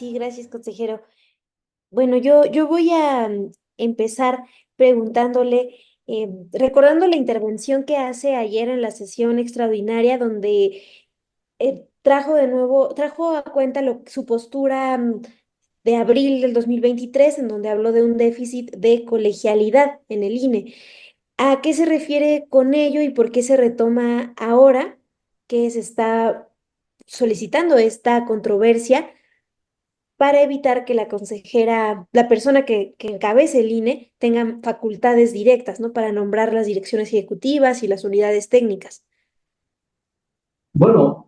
Sí, gracias, consejero. Bueno, yo voy a empezar preguntándole, recordando la intervención que hace ayer en la sesión extraordinaria, donde trajo a cuenta su postura de abril del 2023, en donde habló de un déficit de colegialidad en el INE. ¿A qué se refiere con ello y por qué se retoma ahora que se está solicitando esta controversia para evitar que la persona que encabece el INE, tenga facultades directas, ¿no? Para nombrar las direcciones ejecutivas y las unidades técnicas? Bueno,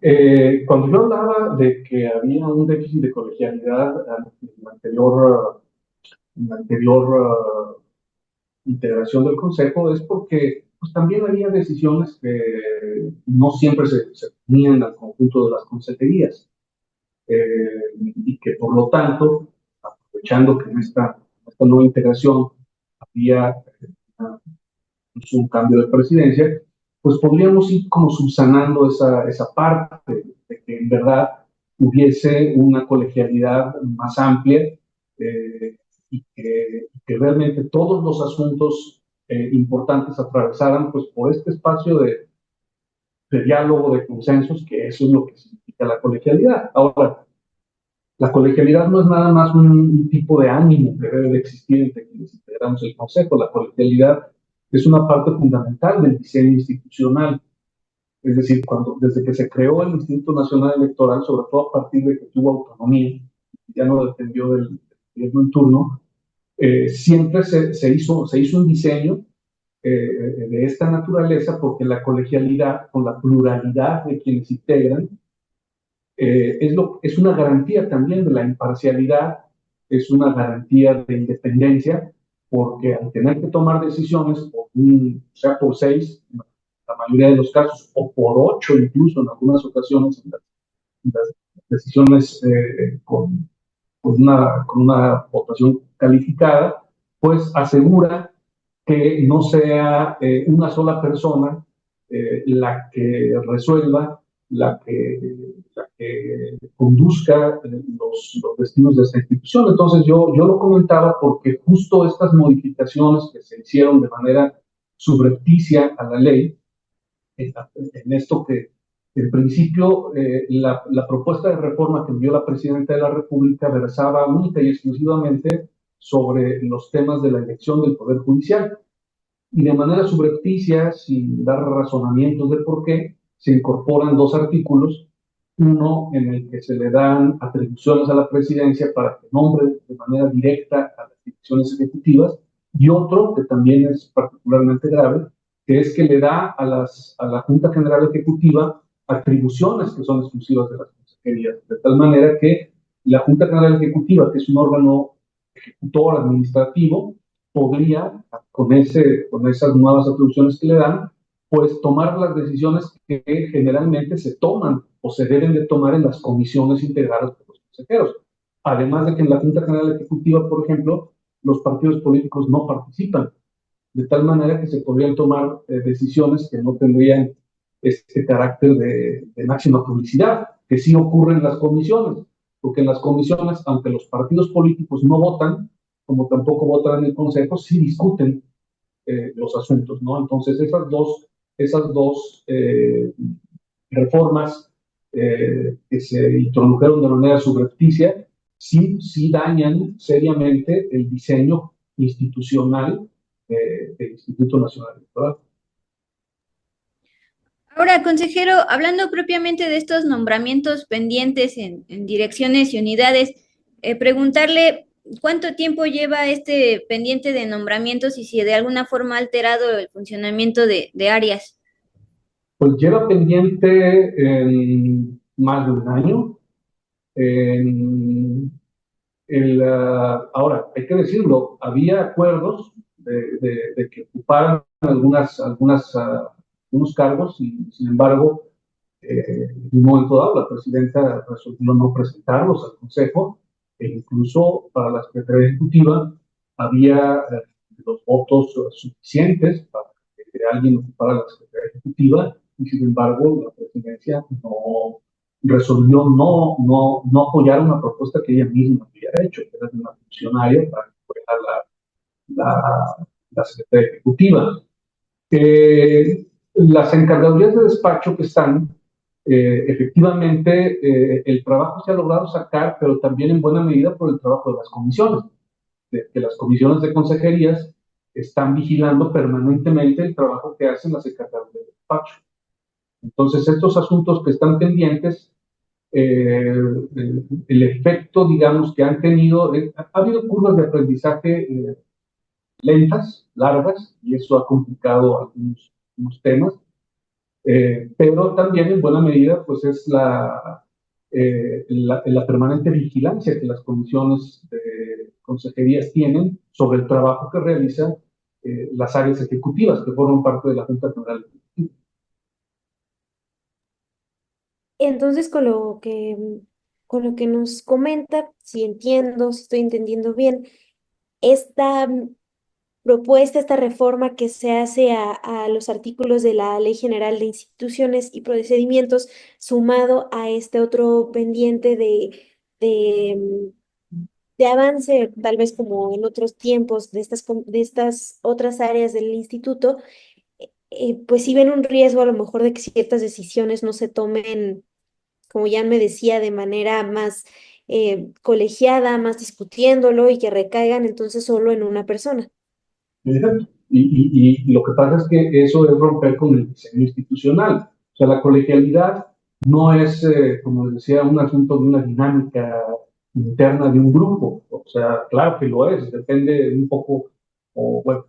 cuando yo hablaba de que había un déficit de colegialidad en la anterior integración del Consejo, es porque pues, también había decisiones que no siempre se unían al conjunto de las consejerías, y que por lo tanto, aprovechando que en esta nueva integración había un cambio de presidencia, pues podríamos ir como subsanando esa parte de que en verdad hubiese una colegialidad más amplia, y que realmente todos los asuntos importantes atravesaran pues por este espacio de diálogo, de consensos, que eso es lo que significa la colegialidad. Ahora, la colegialidad no es nada más un tipo de ánimo que debe de existir entre quienes integramos el Consejo. La colegialidad es una parte fundamental del diseño institucional. Es decir, desde que se creó el Instituto Nacional Electoral, sobre todo a partir de que tuvo autonomía, ya no dependió del gobierno en turno, siempre se hizo un diseño de esta naturaleza, porque la colegialidad, con la pluralidad de quienes integran, es una garantía también de la imparcialidad, es una garantía de independencia, porque al tener que tomar decisiones, sea por seis, en la mayoría de los casos, o por ocho incluso en algunas ocasiones, en las decisiones con una votación calificada, pues asegura que no sea una sola persona la que resuelva, la que conduzca los destinos de esta institución. Entonces yo lo comentaba porque justo estas modificaciones que se hicieron de manera subrepticia a la ley, en esto que en principio la propuesta de reforma que envió la Presidenta de la República versaba única y exclusivamente sobre los temas de la elección del Poder Judicial, y de manera subrepticia, sin dar razonamientos de por qué, se incorporan dos artículos, uno en el que se le dan atribuciones a la presidencia para que nombre de manera directa a las direcciones ejecutivas, y otro que también es particularmente grave, que es que le da a la Junta General Ejecutiva atribuciones que son exclusivas de las consejerías, de tal manera que la Junta General Ejecutiva, que es un órgano ejecutor administrativo, podría, con esas nuevas atribuciones que le dan, pues tomar las decisiones que generalmente se toman o se deben de tomar en las comisiones integradas por los consejeros. Además de que en la Junta General Ejecutiva, por ejemplo, los partidos políticos no participan, de tal manera que se podrían tomar decisiones que no tendrían este carácter de máxima publicidad, que sí ocurre en las comisiones, porque en las comisiones, aunque los partidos políticos no votan, como tampoco votan en el Consejo, sí discuten los asuntos, ¿no? Entonces, esas dos reformas que se introdujeron de manera subrepticia, sí dañan seriamente el diseño institucional del Instituto Nacional Electoral. Ahora, consejero, hablando propiamente de estos nombramientos pendientes en direcciones y unidades, preguntarle cuánto tiempo lleva este pendiente de nombramientos y si de alguna forma ha alterado el funcionamiento de áreas. Pues lleva pendiente en más de un año. En Ahora, hay que decirlo, había acuerdos de que ocuparan algunos cargos, y sin embargo, en un momento dado la presidenta resolvió no presentarlos al Consejo, e incluso para la Secretaría Ejecutiva había los votos suficientes para que alguien ocupara la Secretaría Ejecutiva, y sin embargo la presidencia resolvió no apoyar una propuesta que ella misma había hecho, que era de una funcionaria para que fuera la secretaria ejecutiva. Las encargadurías de despacho que están, efectivamente, el trabajo se ha logrado sacar, pero también en buena medida por el trabajo de las comisiones, que las comisiones de consejerías están vigilando permanentemente el trabajo que hacen las encargadurías de despacho. Entonces, estos asuntos que están pendientes, el efecto, digamos, que han tenido, ha habido curvas de aprendizaje lentas, largas, y eso ha complicado algunos temas, pero también en buena medida, pues es la permanente vigilancia que las comisiones de consejerías tienen sobre el trabajo que realizan las áreas ejecutivas que forman parte de la Junta General Ejecutiva. Entonces, con lo que nos comenta, si entiendo, si estoy entendiendo bien, esta propuesta, esta reforma que se hace a los artículos de la Ley General de Instituciones y Procedimientos, sumado a este otro pendiente de, de avance, tal vez como en otros tiempos, de estas otras áreas del instituto, pues sí ven un riesgo a lo mejor de que ciertas decisiones no se tomen, como ya me decía, de manera más colegiada, más discutiéndolo y que recaigan entonces solo en una persona. Exacto. Y lo que pasa es que eso es romper con el diseño institucional. O sea, la colegialidad no es, como les decía, un asunto de una dinámica interna de un grupo. O sea, claro que lo es, depende un poco, o bueno,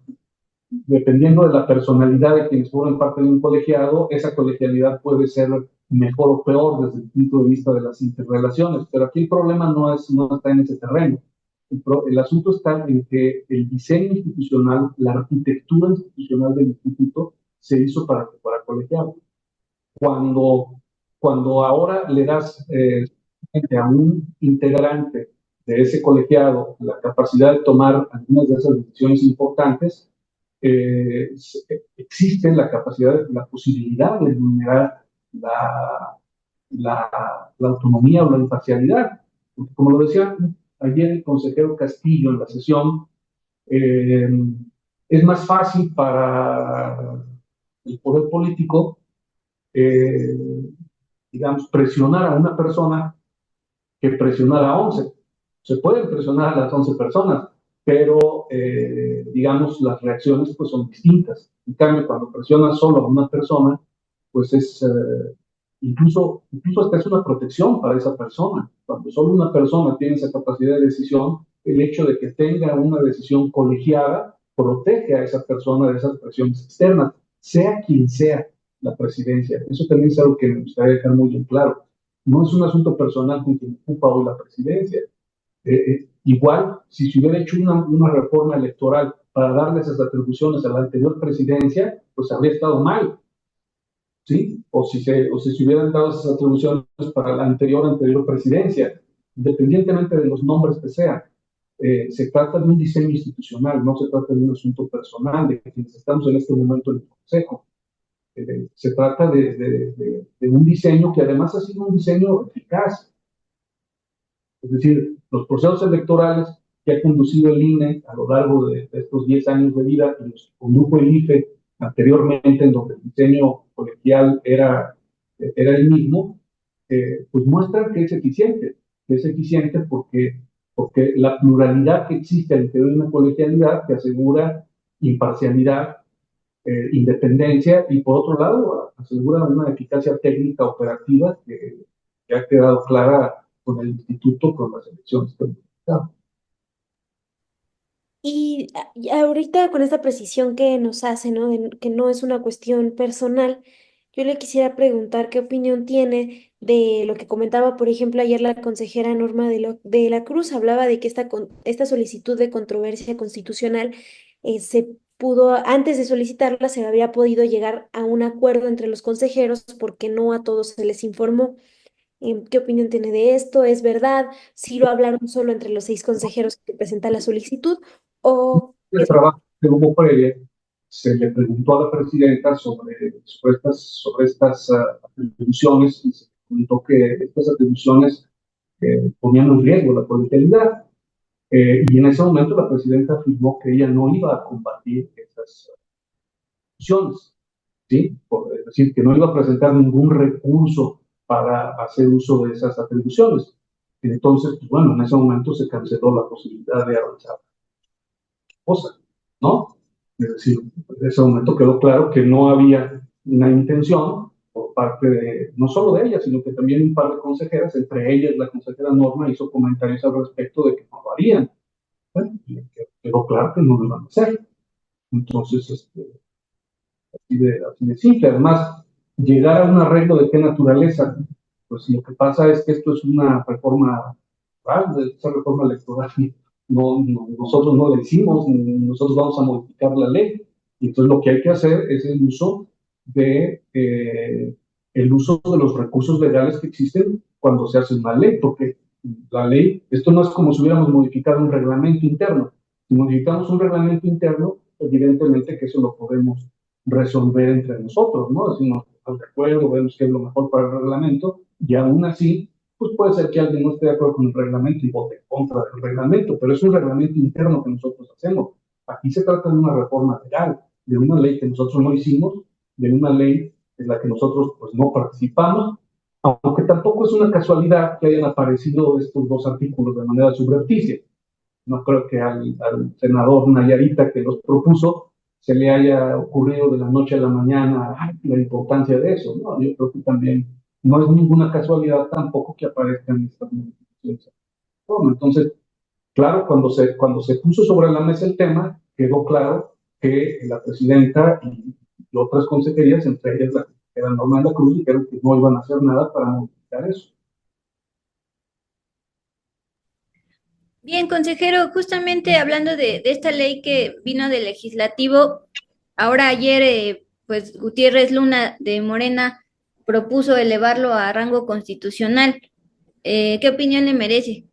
dependiendo de la personalidad de quienes forman parte de un colegiado, esa colegialidad puede ser mejor o peor desde el punto de vista de las interrelaciones. Pero aquí el problema no está en ese terreno. El asunto está en que el diseño institucional, la arquitectura institucional del instituto se hizo para que fuera colegiado. Cuando, cuando ahora le das a un integrante de ese colegiado la capacidad de tomar algunas de esas decisiones importantes, existe la capacidad, la posibilidad de vulnerar la, la autonomía o la imparcialidad. Porque como lo decía ayer el consejero Castillo en la sesión, eh, es más fácil para el poder político, eh, digamos, presionar a una persona que presionar a 11. Se pueden presionar a las 11 personas, pero, digamos, las reacciones pues son distintas. En cambio, cuando presionas solo a una persona, pues es, incluso hasta es una protección para esa persona. Cuando solo una persona tiene esa capacidad de decisión, el hecho de que tenga una decisión colegiada protege a esa persona de esas presiones externas, sea quien sea la presidencia. Eso también es algo que me gustaría dejar muy bien claro. No es un asunto personal con quien ocupa hoy la presidencia. Igual, si se hubiera hecho una reforma electoral para darle esas atribuciones a la anterior presidencia, pues habría estado mal, ¿sí? O si se hubieran dado esas atribuciones para la anterior presidencia, independientemente de los nombres que sean. Se trata de un diseño institucional, no se trata de un asunto personal de quienes estamos en este momento en el Consejo. Se trata de un diseño que además ha sido un diseño eficaz. Es decir, los procesos electorales que ha conducido el INE a lo largo de estos 10 años de vida y los que condujo el IFE anteriormente, en donde el diseño colegial era el mismo, pues muestran que es eficiente porque la pluralidad que existe al interior de una colegialidad te asegura imparcialidad, independencia y por otro lado asegura una eficacia técnica operativa que ha quedado clara con el instituto, con las elecciones que hemos realizado. Y ahorita con esta precisión que nos hace, ¿no? Que no es una cuestión personal, yo le quisiera preguntar qué opinión tiene de lo que comentaba, por ejemplo, ayer la consejera Norma de la Cruz, hablaba de que esta solicitud de controversia constitucional se pudo, antes de solicitarla, se había podido llegar a un acuerdo entre los consejeros porque no a todos se les informó. ¿Qué opinión tiene de esto? ¿Es verdad? ¿Si lo hablaron solo entre los 6 consejeros que presentan la solicitud? ¿O El trabajo que hubo previo, se le preguntó a la presidenta sobre estas atribuciones y se comentó que estas atribuciones ponían en riesgo la colegialidad. Y en ese momento la presidenta afirmó que ella no iba a combatir esas atribuciones, ¿sí? Es decir, que no iba a presentar ningún recurso para hacer uso de esas atribuciones. Entonces, pues, bueno, en ese momento se canceló la posibilidad de avanzar cosa, ¿no? Es decir, en ese momento quedó claro que no había una intención por parte de, no solo de ella, sino que también un par de consejeras, entre ellas la consejera Norma, hizo comentarios al respecto de que no lo harían. Bueno, y quedó claro que no lo iban a hacer. Entonces, así de simple. Además, llegar a un arreglo de qué naturaleza, pues lo que pasa es que esto es una reforma, esa reforma electoral, nosotros no la hicimos, nosotros vamos a modificar la ley. Y entonces lo que hay que hacer es el uso de los recursos legales que existen cuando se hace una ley, porque la ley, esto no es como si hubiéramos modificado un reglamento interno. Si modificamos un reglamento interno, evidentemente que eso lo podemos resolver entre nosotros, ¿no? Decimos, estamos de acuerdo, vemos qué es lo mejor para el reglamento, y aún así, pues puede ser que alguien no esté de acuerdo con el reglamento y vote en contra del reglamento, pero es un reglamento interno que nosotros hacemos. Aquí se trata de una reforma legal, de una ley que nosotros no hicimos, de una ley en la que nosotros pues no participamos, aunque tampoco es una casualidad que hayan aparecido estos dos artículos de manera subrepticia. No creo que al senador Nayarita que los propuso se le haya ocurrido de la noche a la mañana la importancia de eso, ¿no? Yo creo que también no es ninguna casualidad tampoco que aparezcan estas modificaciones. Bueno, entonces, claro, cuando se puso sobre la mesa el tema, quedó claro que la presidenta y otras consejerías, entre ellas la consejera Norma de la Cruz, dijeron que no iban a hacer nada para modificar eso. Bien, consejero, justamente hablando de esta ley que vino del legislativo, ahora ayer, pues Gutiérrez Luna de Morena propuso elevarlo a rango constitucional. ¿Qué opinión le merece?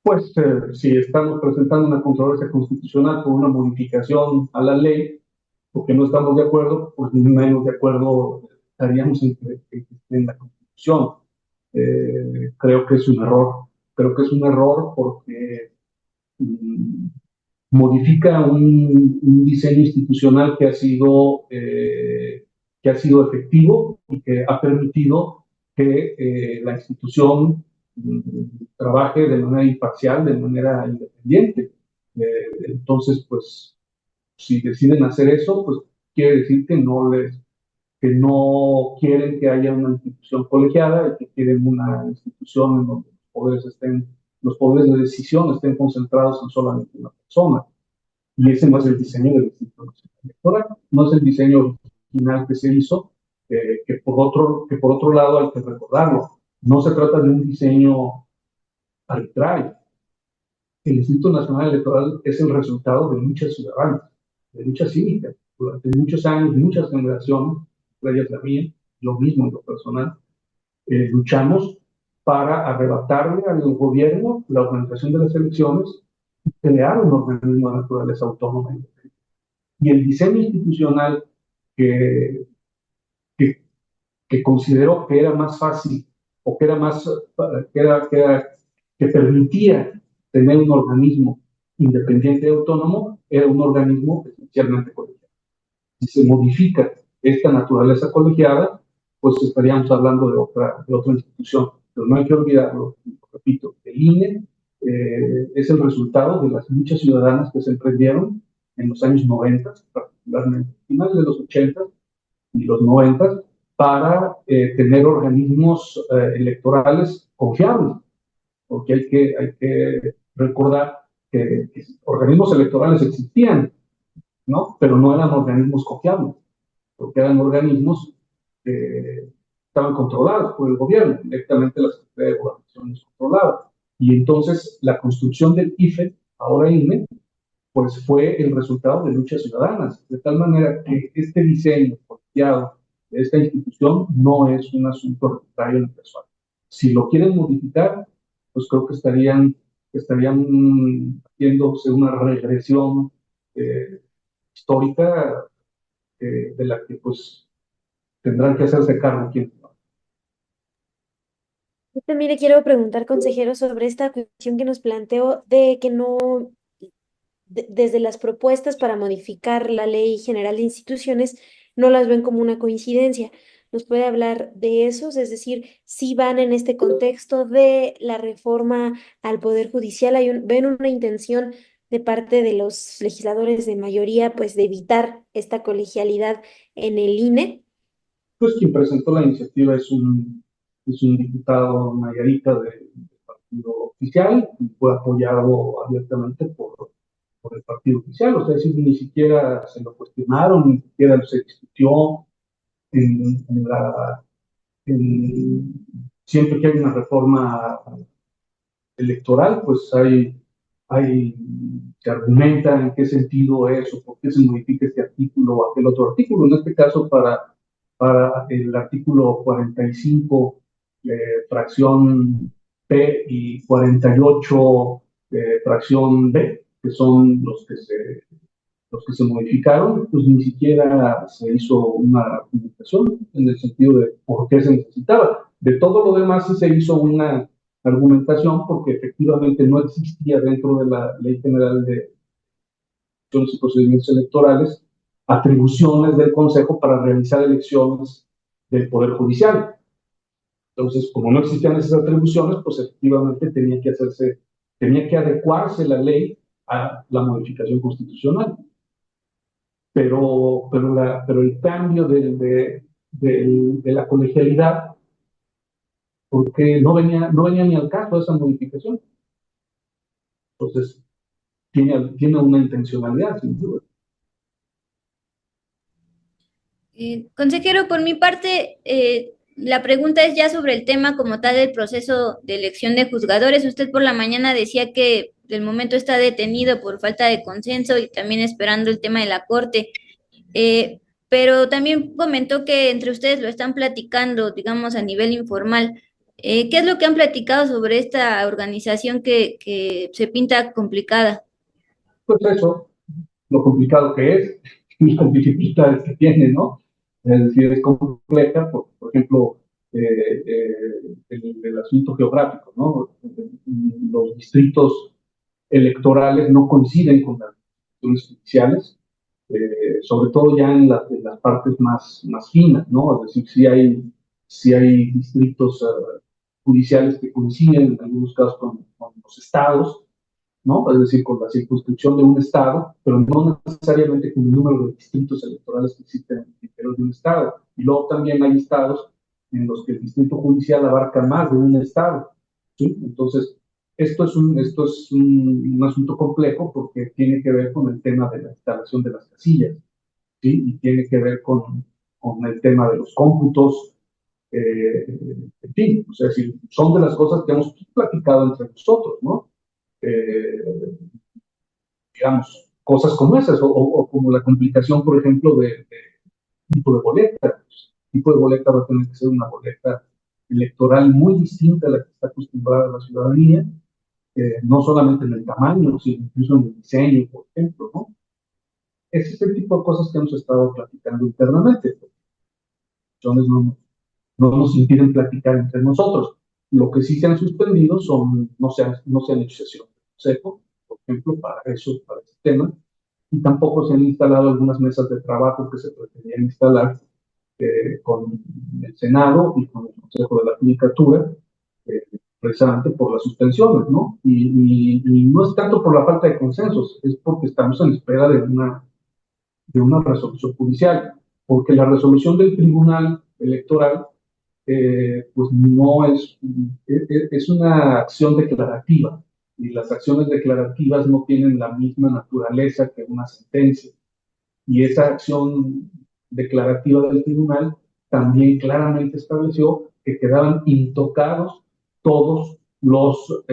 Pues si estamos presentando una controversia constitucional por una modificación a la ley, porque no estamos de acuerdo, pues menos de acuerdo estaríamos en la Constitución. Creo que es un error. Creo que es un error porque mm, modifica un diseño institucional que ha sido efectivo y que ha permitido que la institución trabaje de manera imparcial, de manera independiente. Entonces, pues, si deciden hacer eso, pues quiere decir que no quieren que haya una institución colegiada y que quieren una institución en donde los poderes de decisión estén concentrados en solamente una persona. Y ese no es el diseño del Instituto Nacional Electoral, no es el diseño original que se hizo, que por otro lado hay que recordarlo, no se trata de un diseño arbitrario. El Instituto Nacional Electoral es el resultado de luchas ciudadanas, de luchas cívicas, durante muchos años, muchas generaciones, entre ellas la mía, yo mismo en lo personal, luchamos para arrebatarle al gobierno la organización de las elecciones y crear un organismo de naturaleza autónoma. Y el diseño institucional que, que, que consideró que era más fácil o que era más, que permitía tener un organismo independiente y autónomo, era un organismo esencialmente colegiado. Si se modifica esta naturaleza colegiada, pues estaríamos hablando de otra institución. Pero no hay que olvidarlo, repito, el INE es el resultado de las luchas ciudadanas que se emprendieron en los años 90, particularmente finales de los 80 y los 90, para tener organismos electorales confiables, porque hay que recordar que organismos electorales existían, ¿no? Pero no eran organismos confiables, porque eran organismos que estaban controlados por el gobierno, directamente la Secretaría de Gobernación los controlaba. Y entonces la construcción del IFE, ahora INE, pues fue el resultado de luchas ciudadanas, de tal manera que este diseño colegiado de esta institución no es un asunto arbitrario ni casual. Si lo quieren modificar, pues creo que estarían haciéndose una regresión histórica de la que pues tendrán que hacerse cargo quien. Yo también le quiero preguntar, consejero, sobre esta cuestión que nos planteó de que no, desde las propuestas para modificar la Ley General de Instituciones, no las ven como una coincidencia. ¿Nos puede hablar de esos? Es decir, si van en este contexto de la reforma al Poder Judicial, ven una intención de parte de los legisladores de mayoría, pues de evitar esta colegialidad en el INE. Pues quien presentó la iniciativa es un diputado nayarita del partido oficial y fue apoyado abiertamente por el partido oficial. O sea, es decir, ni siquiera se lo cuestionaron, ni siquiera se discutió en la... siempre que hay una reforma electoral, pues se argumenta en qué sentido es o por qué se modifica este artículo o aquel otro artículo. En este caso, para el artículo 45, fracción P y 48, fracción B, que son los que se modificaron, pues ni siquiera se hizo una argumentación en el sentido de por qué se necesitaba. De todo lo demás sí se hizo una argumentación porque efectivamente no existía dentro de la Ley General de Elecciones y Procedimientos Electorales atribuciones del Consejo para realizar elecciones del Poder Judicial. Entonces, como no existían esas atribuciones, pues efectivamente tenía que adecuarse la ley a la modificación constitucional. Pero el cambio de la colegialidad, porque no venía ni al caso esa modificación. Entonces, tiene una intencionalidad, sin duda. Consejero, por mi parte, la pregunta es ya sobre el tema como tal del proceso de elección de juzgadores. Usted por la mañana decía que el momento está detenido por falta de consenso y también esperando el tema de la Corte. Pero también comentó que entre ustedes lo están platicando, digamos, a nivel informal. ¿Qué es lo que han platicado sobre esta organización que se pinta complicada? Pues eso, lo complicado que es y las dificultades que tiene, ¿no? Es decir, es compleja, por ejemplo, el asunto geográfico, ¿no? Los distritos electorales no coinciden con las elecciones judiciales, sobre todo ya en las partes más finas, ¿no? Es decir, si hay distritos judiciales que coinciden en algunos casos con los estados, ¿no? Es decir, con la circunscripción de un estado, pero no necesariamente con el número de distritos electorales que existen en el interior de un estado. Y luego también hay estados en los que el distrito judicial abarca más de un estado, ¿sí? Entonces, esto es un asunto complejo porque tiene que ver con el tema de la instalación de las casillas, ¿sí? Y tiene que ver con el tema de los cómputos, en fin, o sea, si son de las cosas que hemos platicado entre nosotros, ¿no? Digamos, cosas como esas, o como la complicación, por ejemplo, de tipo de boleta. El tipo de boleta va a tener que ser una boleta electoral muy distinta a la que está acostumbrada la ciudadanía, no solamente en el tamaño, sino incluso en el diseño, por ejemplo, ¿no? Ese es el tipo de cosas que hemos estado platicando internamente. Entonces, no nos impiden platicar entre nosotros. Lo que sí se han suspendido no se han hecho sesiones de consejo, por ejemplo, para ese tema, y tampoco se han instalado algunas mesas de trabajo que se pretendían instalar con el Senado y con el Consejo de la Judicatura, precisamente por las suspensiones, ¿no? Y no es tanto por la falta de consensos, es porque estamos en espera de una resolución judicial, porque la resolución del Tribunal Electoral pues no es una acción declarativa y las acciones declarativas no tienen la misma naturaleza que una sentencia. Y esa acción declarativa del tribunal también claramente estableció que quedaban intocados todos los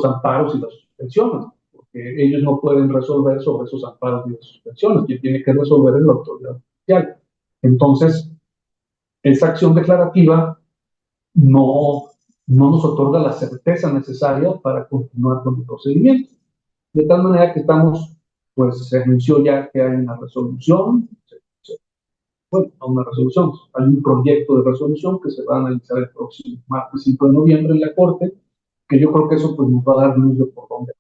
amparos y las suspensiones, porque ellos no pueden resolver sobre esos amparos y las suspensiones, quien tiene que resolver es la autoridad judicial. Entonces, esa acción declarativa no, no nos otorga la certeza necesaria para continuar con el procedimiento. De tal manera que pues se anunció ya que hay una resolución, bueno, a una resolución. Hay un proyecto de resolución que se va a analizar el próximo martes 5 de noviembre en la Corte, que yo creo que eso pues nos va a dar luz de por dónde.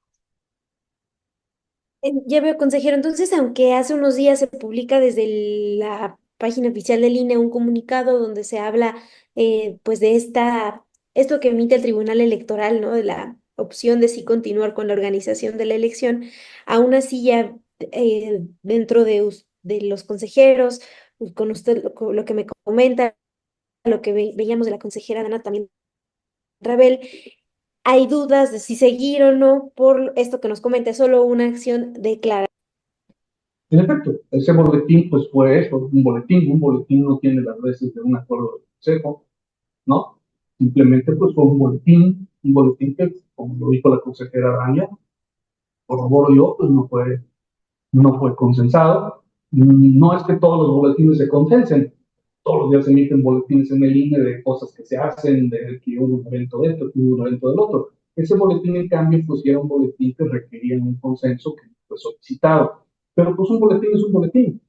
Ya veo, consejero. Entonces, aunque hace unos días se publica desde la página oficial del INE un comunicado donde se habla pues de esto que emite el Tribunal Electoral, ¿no? De la opción de sí continuar con la organización de la elección, aún así ya dentro de los consejeros, con usted con lo que me comenta, lo que veíamos de la consejera Dana también Rabel, hay dudas de si seguir o no por esto que nos comenta, es solo una acción declarada. En efecto, ese boletín pues fue eso, un boletín no tiene las veces de un acuerdo del Consejo, ¿no? Simplemente pues fue un boletín que, como lo dijo la consejera Araña, corroboro yo, pues no fue consensado. No es que todos los boletines se consensen, todos los días se emiten boletines en el INE de cosas que se hacen, de que hubo un evento de esto, que hubo un evento del otro. Ese boletín, en cambio, pues era un boletín que requería un consenso que fue solicitado. Pero pues un boletín es un boletín,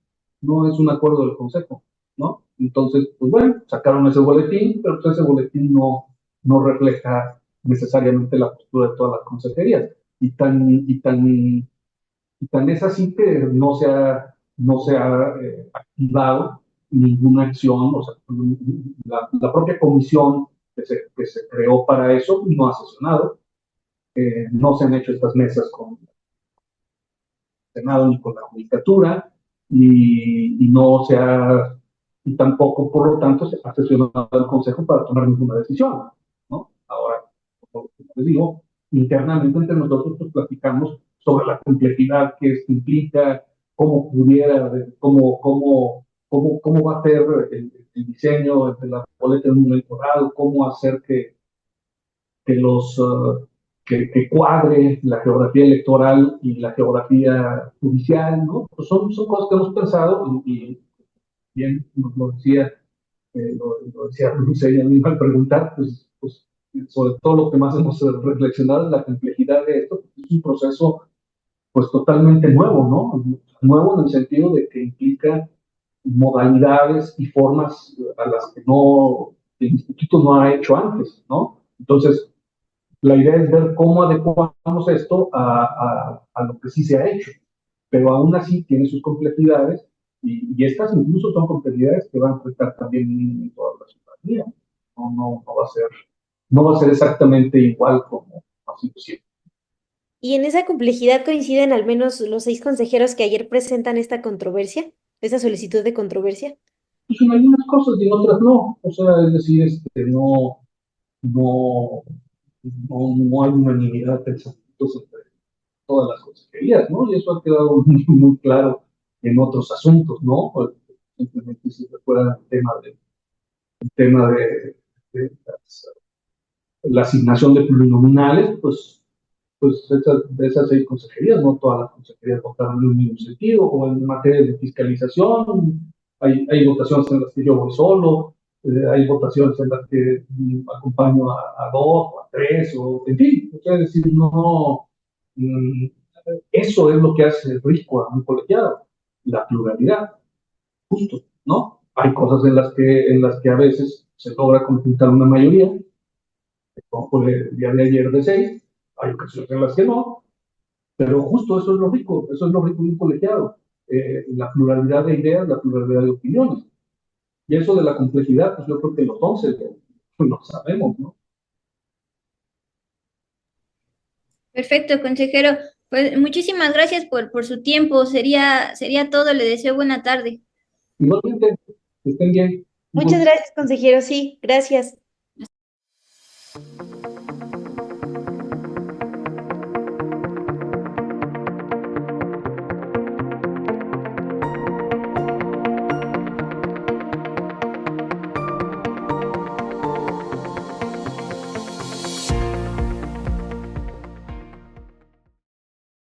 no es un acuerdo del Consejo, ¿no? Entonces, pues bueno, sacaron ese boletín, pero pues ese boletín no refleja necesariamente la postura de todas las consejerías. Y tan es así que no se ha activado ninguna acción, o sea, la propia comisión que se creó para eso no ha sesionado, no se han hecho estas mesas con el Senado ni con la Judicatura, no se ha, y tampoco, por lo tanto, se ha sesionado el Consejo para tomar ninguna decisión, ¿no? Ahora, como les digo, internamente entre nosotros pues, platicamos sobre la complejidad que esto implica, cómo pudiera, cómo va a ser el diseño de la boleta en un momento dado, cómo hacer que los que cuadre la geografía electoral y la geografía judicial, ¿no? Pues son cosas que hemos pensado y bien nos lo decía Luis ella misma al preguntar, pues sobre todo lo que más hemos reflexionado es la complejidad de esto, es un proceso pues totalmente nuevo, ¿no? Nuevo en el sentido de que implica modalidades y formas a las que el instituto no ha hecho antes, ¿no? Entonces, la idea es ver cómo adecuamos esto a lo que sí se ha hecho, pero aún así tiene sus complejidades y estas incluso son complejidades que van a afectar también en toda la ciudadanía. No va a ser exactamente igual como ha sido siempre. Y en esa complejidad coinciden al menos los 6 consejeros que ayer presentan esta controversia, esta solicitud de controversia. Pues en algunas cosas y en otras no. O sea, es decir, no, no hay unanimidad de pensamientos entre todas las consejerías, ¿no? Y eso ha quedado muy claro en otros asuntos, ¿no? Pues, simplemente si se recuerda el tema de la asignación de plurinominales, pues de esas 6 consejerías, no todas las consejerías votaron en el mismo sentido, o en materia de fiscalización, hay votaciones en las que yo voy solo, hay votaciones en las que acompaño a 2 o a 3, o en fin, es decir, no, mm, eso es lo que hace rico a un colegiado, la pluralidad, justo, ¿no? Hay cosas en las que a veces se logra conjuntar una mayoría, como fue el día de ayer de 6, hay ocasiones en las que no, pero justo eso es lo rico de un colegiado, la pluralidad de ideas, la pluralidad de opiniones. Y eso de la complejidad, pues yo creo que los 11 lo sabemos, ¿no? Perfecto, consejero. Pues muchísimas gracias por su tiempo. Sería todo. Le deseo buena tarde. Igualmente, que estén bien. Muchas gracias, consejero. Sí, gracias.